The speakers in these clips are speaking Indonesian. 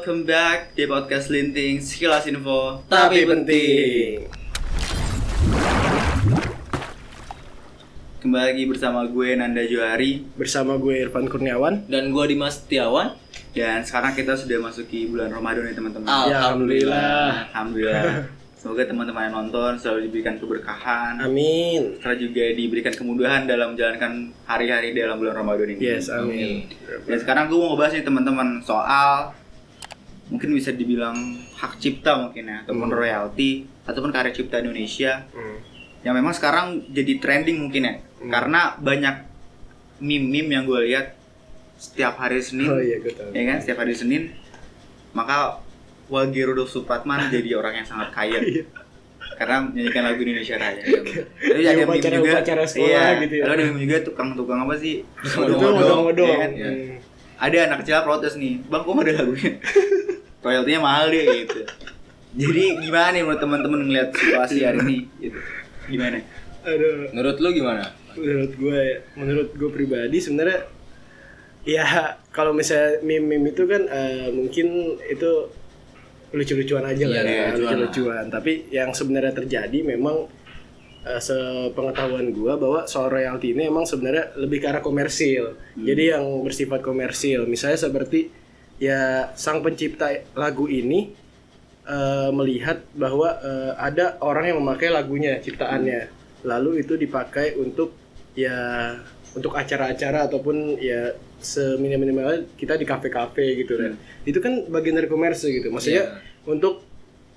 welcome back di podcast Linting Sekilas Info Tapi penting. Kembali lagi bersama gue Nanda Johari. Bersama gue Irfan Kurniawan. Dan gue Dimas Setiawan. Dan sekarang kita sudah masuki bulan Ramadan ya teman-teman. Alhamdulillah. Alhamdulillah. Semoga teman-teman yang nonton selalu diberikan keberkahan. Amin. Serta juga diberikan kemudahan dalam menjalankan hari-hari dalam bulan Ramadan ini. Yes, amin. Dan sekarang gue mau ngebahas nih teman-teman soal mungkin bisa dibilang hak cipta mungkin ya, ataupun royalti, ataupun karya cipta Indonesia yang memang sekarang jadi trending mungkin ya. Karena banyak meme-meme yang gue lihat setiap hari Senin. Oh iya, gue tahu. Ya kan, setiap hari Senin. Maka Wage Rudolf Supratman jadi orang yang sangat kaya. Karena menyanyikan lagu Indonesia Raya. Jadi ada meme juga upacara sekolah gitu ya. Ada meme juga tukang-tukang apa sih? Odong-odong. Ya kan? Ada anak kecil protes nih, "Bang, kok nggak ada lagunya?" Royaltinya mahal deh gitu. Jadi gimana nih menurut teman-teman ngeliat situasi hari ini gitu? Gimana? Aduh. Menurut lu gimana? Menurut gue pribadi sebenarnya ya kalau misalnya meme-meme itu kan mungkin itu lucu-lucuan aja lah, lucu-lucuan. Tapi yang sebenarnya terjadi memang sepengetahuan gue bahwa soal royalti ini emang sebenarnya lebih ke arah komersil. Jadi yang bersifat komersil, misalnya seperti ya sang pencipta lagu ini melihat bahwa ada orang yang memakai lagunya, ciptaannya, lalu itu dipakai untuk acara-acara ataupun ya seminimal kita di kafe-kafe gitu kan. Itu kan bagian dari komersil gitu. Maksudnya untuk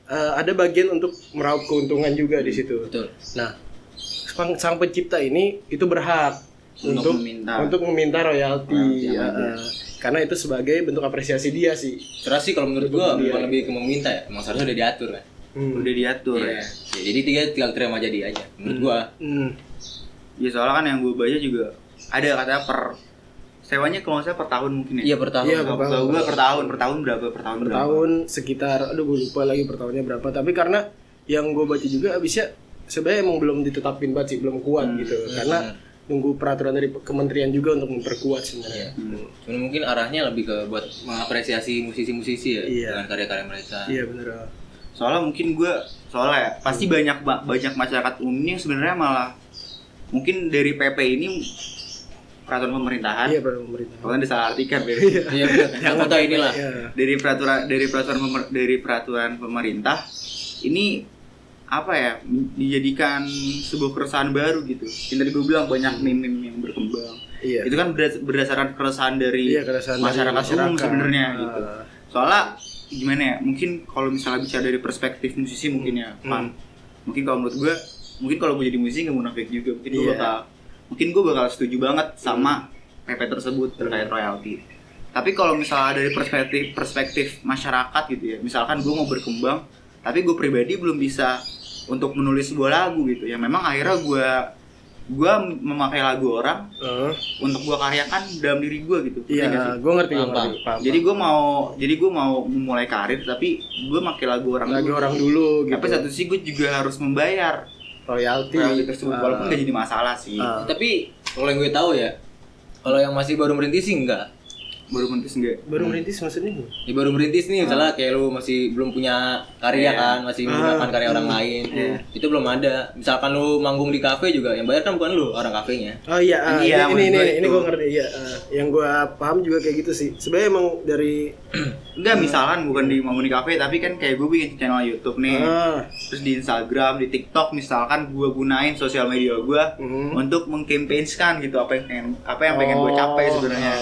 ada bagian untuk meraup keuntungan juga di situ. Betul. Nah, sang pencipta ini itu berhak untuk meminta royalti. Karena itu sebagai bentuk apresiasi dia sih. Terus sih kalau menurut gua bukan lebih ke meminta ya, emang seharusnya udah diatur kan. Udah diatur ya. Jadi tinggal terima jadi aja menurut gua. Ya soalnya kan yang gue baca juga ada katanya sewanya kalau nggak salah per tahun mungkin ya. Iya per tahun. Iya, Kalau gue per tahun berapa? Per tahun sekitar, gue lupa lagi per tahunnya berapa. Tapi karena yang gue baca juga abisnya sebenarnya emang belum ditetapin banget sih, belum kuat gitu. Karena nunggu peraturan dari kementerian juga untuk memperkuat sebenarnya. Cuman mungkin arahnya lebih ke buat mengapresiasi musisi-musisi ya dengan karya-karya mereka. Iya benar. Soalnya mungkin soalnya pasti banyak masyarakat umum yang sebenarnya malah mungkin dari PP ini peraturan pemerintahan. Iya, peraturan pemerintahan. Kalau disalahartikan ya. Iya benar. Yang kata inilah. Dari peraturan pemerintah ini apa ya, dijadikan sebuah keresahan baru gitu. Yang tadi gue bilang banyak meme yang berkembang. Iya. Itu kan berdasarkan keresahan dari masyarakat umum sebenarnya gitu. Soalnya gimana ya? Mungkin kalau misalnya bicara dari perspektif musisi mungkin ya, mungkin kalau menurut gue, mungkin kalau gue jadi musisi nggak munafik juga. Mungkin gue bakal setuju banget sama PP tersebut terkait royalti. Tapi kalau misalnya dari perspektif masyarakat gitu ya, misalkan gue mau berkembang, tapi gue pribadi belum bisa untuk menulis sebuah lagu gitu ya. Memang akhirnya gue memakai lagu orang untuk gue karyakan dalam diri gue gitu. Iya, gue ngerti. Paham. Jadi gue mau memulai karir, tapi gue pakai lagu orang dulu. Gitu. Tapi satu sisi gue juga harus membayar royalti tersebut, walaupun nggak jadi masalah sih. Tapi kalau yang gue tahu ya, kalau yang masih baru merintis sih enggak. Baru merintis maksudnya? Ya baru merintis nih, misalnya kayak lu masih belum punya karya kan, masih menggunakan karya orang lain. Itu belum ada. Misalkan lu manggung di kafe juga, yang bayar kan bukan lu, orang kafenya. Oh iya, ini gue ngerti. Iya, yang gue paham juga kayak gitu sih. Sebenarnya emang dari enggak, misalkan bukan di manggung di kafe, tapi kan kayak gue bikin channel YouTube nih. Terus di Instagram, di TikTok misalkan gue gunain sosial media gue untuk mengkampanyekan gitu apa yang pengen gue capai sebenarnya.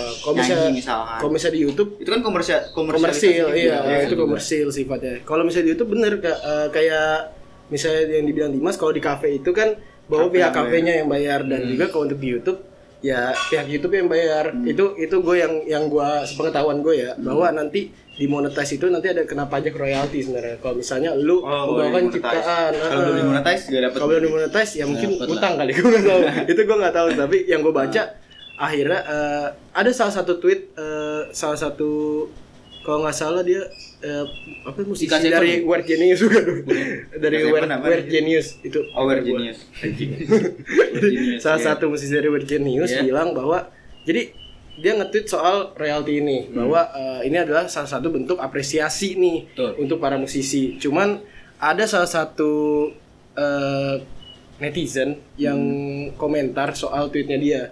Kalau misalnya di YouTube itu kan komersil, iya, itu komersil sifatnya. Kalau misalnya di YouTube bener kayak misalnya yang dibilang Dimas, kalau di kafe itu kan bahwa pihak kafenya yang bayar, dan juga kalau untuk di YouTube ya pihak YouTube yang bayar. Itu gue yang gue sepengetahuan gue ya, bahwa nanti dimonetize itu nanti ada kena pajak royalti sebenarnya. Kalau misalnya lu membawakan ciptaan, kalau belum dimonetize gak dapat. Kalau belum dimonetize ya mungkin utang kali, gue nggak tahu. Itu gue nggak tahu, tapi yang gue baca akhirnya ada salah satu tweet, kalau nggak salah dia musisi dari Weird Genius juga tuh. Dari Weird Genius itu. Weird Genius. Salah satu musisi dari Weird Genius bilang bahwa jadi dia nge-tweet soal royalti ini bahwa ini adalah salah satu bentuk apresiasi nih untuk para musisi. Cuman ada salah satu netizen yang komentar soal tweetnya dia.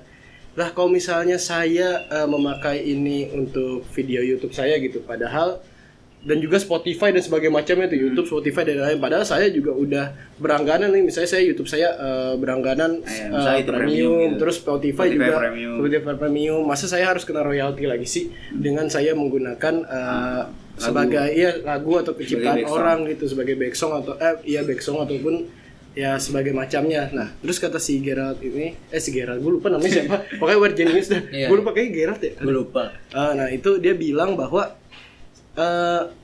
Lah kalau misalnya saya memakai ini untuk video YouTube saya gitu, padahal dan juga Spotify dan sebagainya macamnya tuh, YouTube, Spotify dan lain. Padahal saya juga udah berangganan nih, misalnya saya YouTube saya berangganan premium gitu. Terus Spotify juga Spotify premium. Masa saya harus kena royalti lagi sih dengan saya menggunakan sebagai lagu atau penciptaan orang gitu, sebagai back song atau back song ataupun ya sebagai macamnya. Nah, terus kata si Gerald ini, si Gerald, gue lupa namanya siapa. Pokoknya Weird Genius dah. Gue lupa kayaknya Gerald ya. Gue lupa. Nah, itu dia bilang bahwa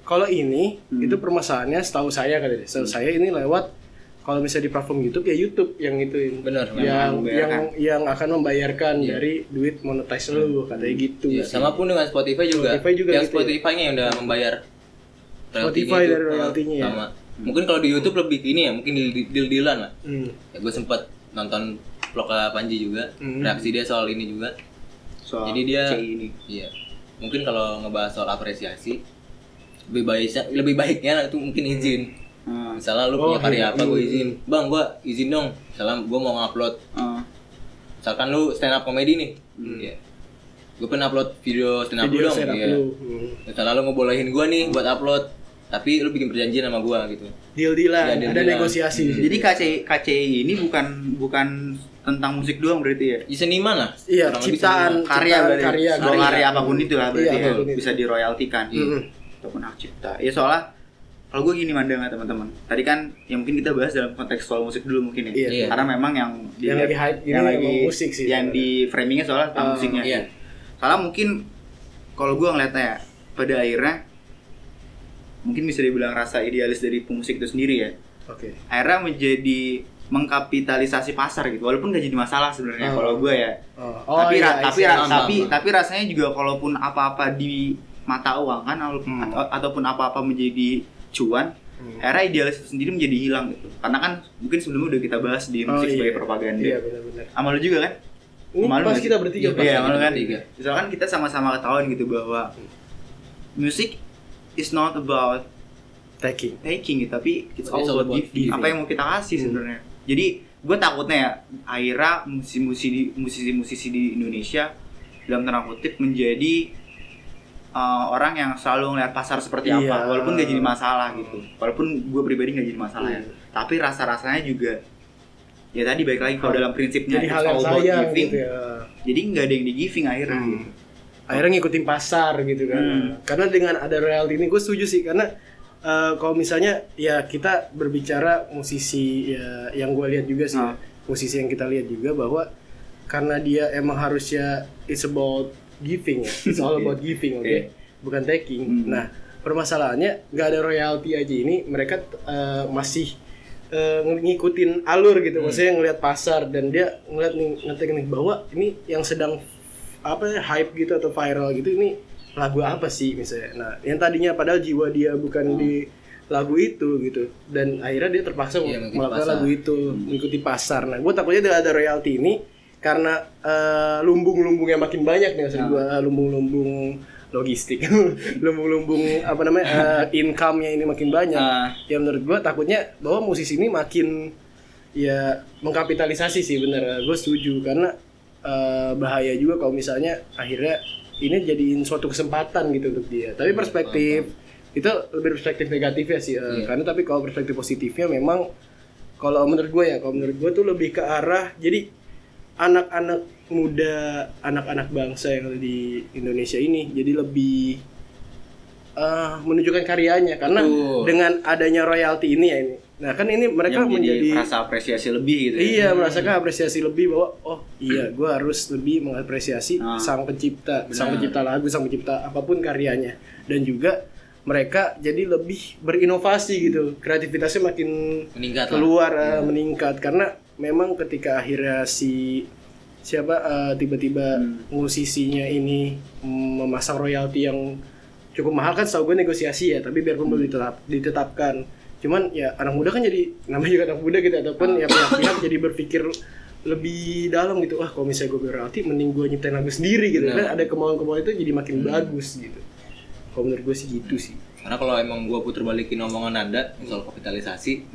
kalau ini itu permasalahannya setahu saya saya ini lewat kalau misalnya di platform YouTube ya YouTube yang itu benar yang akan membayarkan dari duit monetize lu katanya gitu. Sama pun dengan Spotify juga yang gitu Spotify-nya yang udah membayar Spotify dari royaltinya ya. Sama. Mungkin kalau di YouTube lebih gini ya, mungkin deal-dealan lah. Ya gue sempat nonton vlog Panji juga, reaksi dia soal ini juga. Jadi dia ini. Iya. Mungkin kalau ngebahas soal apresiasi lebih baiknya itu mungkin izin. Misalnya lu punya karya apa, gue izin. Bang, gue izin dong. Misalnya gue mau ngupload. Misalkan lu stand up comedy nih. Iya. Gue pengen upload video stand up dong. Iya. Misalnya lu ngebolehin gue nih buat upload. Tapi lu bikin perjanjian sama gue gitu. Deal-dealan, ada negosiasi. Jadi KCI ini bukan tentang musik doang berarti ya? Seniman lah. Iya, ciptaan karya apapun itu lah berarti bisa diroyaltikan. Ataupun hak cipta. Ya soalnya kalau gue gini mandangnya teman-teman. Tadi kan yang mungkin kita bahas dalam konteks soal musik dulu mungkin ya. Iya. Karena memang yang lagi hype ini lagi musik sih. Yang di framingnya soalnya tentang musiknya. Iya. Soalnya mungkin kalau gue ngeliatnya ya, pada akhirnya mungkin bisa dibilang rasa idealis dari pemusik itu sendiri ya. Oke. Akhirnya menjadi mengkapitalisasi pasar gitu. Walaupun gak jadi masalah sebenarnya kalau gue ya. Tapi rasanya juga kalaupun apa-apa di mata uang kan ataupun apa-apa menjadi cuan, era idealis itu sendiri menjadi hilang gitu. Karena kan mungkin sebelumnya udah kita bahas di musik sebagai propaganda. Iya, benar-benar. Sama lu juga kan? Ini pas kita bertiga. Iya, malu kan. Misalkan kita sama-sama ketahuan gitu bahwa musik is not about taking gitu, tapi it's all about giving. Apa yang mau kita kasih sebenarnya. Jadi gue takutnya ya akhirnya musisi-musisi di Indonesia dalam tanda kutip menjadi orang yang selalu ngeliat pasar seperti apa, walaupun gak jadi masalah gitu, walaupun gue pribadi gak jadi masalah ya, tapi rasa-rasanya juga ya tadi balik lagi kalau dalam prinsipnya jadi hal yang sayang giving, gitu ya. Jadi nggak ada yang di giving akhirnya gitu. Akhirnya ngikutin pasar gitu kan. Karena dengan ada royalti ini gue setuju sih, karena kalau misalnya ya kita berbicara musisi ya, yang gue lihat juga sih musisi yang kita lihat juga bahwa karena dia emang harusnya it's about giving ya, it's all about giving, bukan taking. Nah permasalahannya nggak ada royalti aja ini mereka masih ngikutin alur gitu, maksudnya ngelihat pasar dan dia ngeliat nih bahwa ini yang sedang hype gitu atau viral gitu, ini lagu apa sih misalnya. Nah yang tadinya padahal jiwa dia bukan di lagu itu gitu, dan akhirnya dia terpaksa melakukan lagu itu mengikuti pasar. Nah gue takutnya dengan ada royalti ini karena lumbung-lumbungnya makin banyak nih, maksud gue lumbung-lumbung logistik, lumbung-lumbung income-nya ini makin banyak. Ya menurut gue takutnya bahwa musisi ini makin ya mengkapitalisasi sih, bener. Gue setuju karena bahaya juga kalau misalnya akhirnya ini jadiin suatu kesempatan gitu untuk dia. Tapi perspektif itu lebih perspektif negatif ya sih. Karena tapi kalau perspektif positifnya memang kalau menurut gue tuh lebih ke arah jadi anak-anak muda, anak-anak bangsa yang ada di Indonesia ini jadi lebih menunjukkan karyanya karena dengan adanya royalti ini ya ini. Nah kan ini mereka menjadi merasa apresiasi lebih gitu. Iya, merasakan apresiasi lebih bahwa gue harus lebih mengapresiasi sang pencipta, sang pencipta lagu, sang pencipta apapun karyanya, dan juga mereka jadi lebih berinovasi gitu, kreativitasnya makin meningkat meningkat karena memang ketika akhirnya tiba-tiba musisinya ini memasang royalti yang cukup mahal kan, setahu gue negosiasi ya, tapi biarpun belum ditetapkan. Cuman ya anak muda kan jadi namanya juga anak muda gitu, ataupun ya pihak-pihak jadi berpikir lebih dalam gitu. Wah, kalau misalnya gue royalti mending gue nyiptain lagu sendiri gitu. Kan ada kemauan-kemauan itu jadi makin bagus gitu. Kalau menurut gue sih gitu sih. Karena kalau emang gue puter balikin omongan Anda soal kapitalisasi,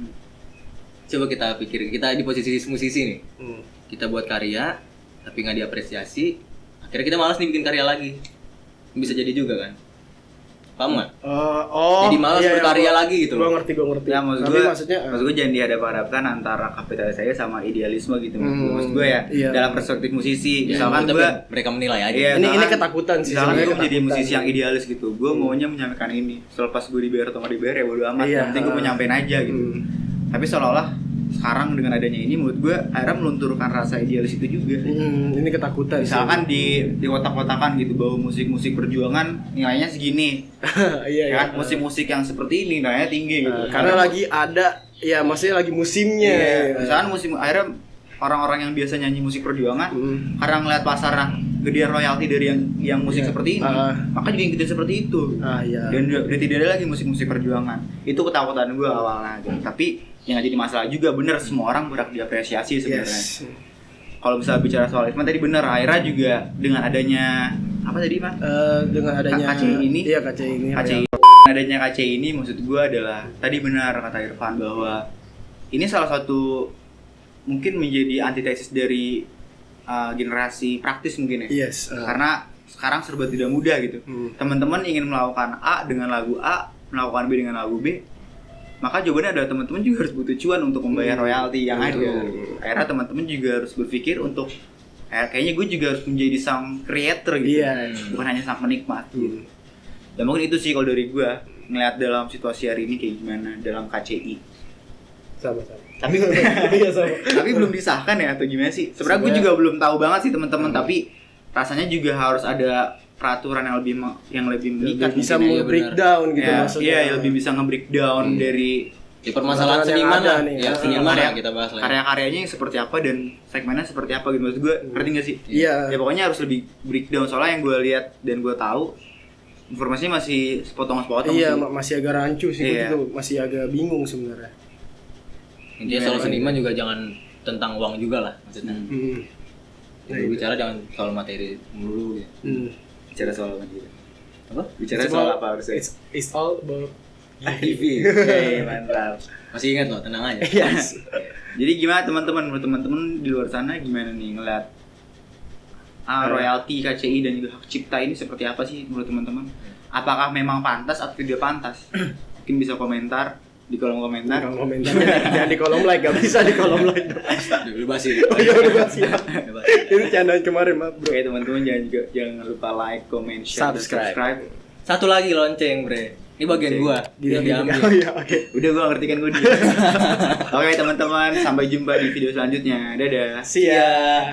coba kita pikir, kita di posisi musisi nih. Kita buat karya tapi nggak diapresiasi, akhirnya kita malas nih bikin karya lagi. Bisa jadi juga kan? Paham nggak? Jadi malas berkarya lagi gitu. Gue ngerti. Ya maksud gue jangan dihadap-hadapkan antara kapitalisasi sama idealisme gitu. Maksud gue ya dalam perspektif musisi, misalkan gue mereka menilai aja. Ini ketakutan sih. Misalkan gue jadi musisi yang idealis gitu, gue maunya menyampaikan ini. Selepas gue dibayar atau nggak dibayar ya bodo amat. Yang penting gue menyampaikan aja gitu. Tapi seolah-olah sekarang dengan adanya ini menurut gue akhirnya melunturkan rasa idealis itu juga. Ini ketakutan. Misalkan di kotak-kotakan gitu bahwa musik-musik perjuangan nilainya segini. Iya. Kan musik-musik yang seperti ini nilainya tinggi gitu. Karena lagi ada ya maksudnya lagi musimnya. Misalkan musim akhirnya orang-orang yang biasa nyanyi musik perjuangan karena ngeliat pasar gedean royalti dari yang musik seperti ini, maka juga ngikutin seperti itu. Dan udah tidak ada lagi musik-musik perjuangan. Itu ketakutan gue awalnya gitu. Tapi yang jadi masalah juga bener, semua orang berhak diapresiasi sebenarnya. Kalau bisa bicara soal Irfan tadi bener, akhirnya juga dengan adanya apa tadi Mas? Dengan adanya KCI ini. Iya KCI ini. Adanya KCI ini maksud gue adalah tadi benar kata Irfan bahwa ini salah satu mungkin menjadi antitesis dari generasi praktis mungkin ya. Karena sekarang serba tidak mudah gitu. Teman-teman ingin melakukan A dengan lagu A, melakukan B dengan lagu B, maka jawabannya adalah teman-teman juga harus butuh cuan untuk membayar royalti yang ada. Akhirnya teman-teman juga harus berpikir untuk kayaknya gue juga harus menjadi sang creator gitu, bukan hanya sang penikmat gitu. Dan mungkin itu sih kalau dari gue ngeliat dalam situasi hari ini kayak gimana dalam KCI. Sama-sama. Tapi belum disahkan ya atau gimana sih? Sebenarnya gue juga belum tahu banget sih teman-teman, tapi rasanya juga harus ada peraturan yang lebih mengikat, bisa nge-breakdown gitu maksudnya. Iya, lebih bisa nge-breakdown dari di permasalahan seniman lah nih. Ya, seniman ya kita bahas lagi. Karya-karyanya yang seperti apa dan segmennya seperti apa gitu. Maksud gue ngerti enggak sih? Iya. Ya pokoknya harus lebih breakdown, soalnya yang gue lihat dan gue tahu informasinya masih sepotong-sepotong. Iya, masih agak rancu sih gitu. Masih agak bingung sebenarnya. Intinya soal seniman juga jangan tentang uang juga lah maksudnya. Bicara jangan soal materi melulu ya. Bicara soal apa gitu? Apa? Bicara It's soal all, apa harusnya? It's all about giving. Mantap. Masih ingat loh, tenang aja. Yes. Jadi gimana teman-teman? Menurut teman-teman di luar sana gimana nih ngeliat royalti KCI dan juga hak cipta ini seperti apa sih menurut teman-teman? Apakah memang pantas atau tidak pantas? Mungkin bisa komentar di kolom komentar. Jangan di kolom like, gak bisa di kolom like. Udah bahas ini. Oh iya udah bahas ya. Ini candaan kemarin maaf bro. Oke teman-teman jangan lupa like, comment, share, subscribe. Satu lagi lonceng bre. Ini bagian gua. Diambil. Oh iya oke. Udah gua ngerti kan gua dia. Oke teman-teman, sampai jumpa di video selanjutnya. Dadah. See ya.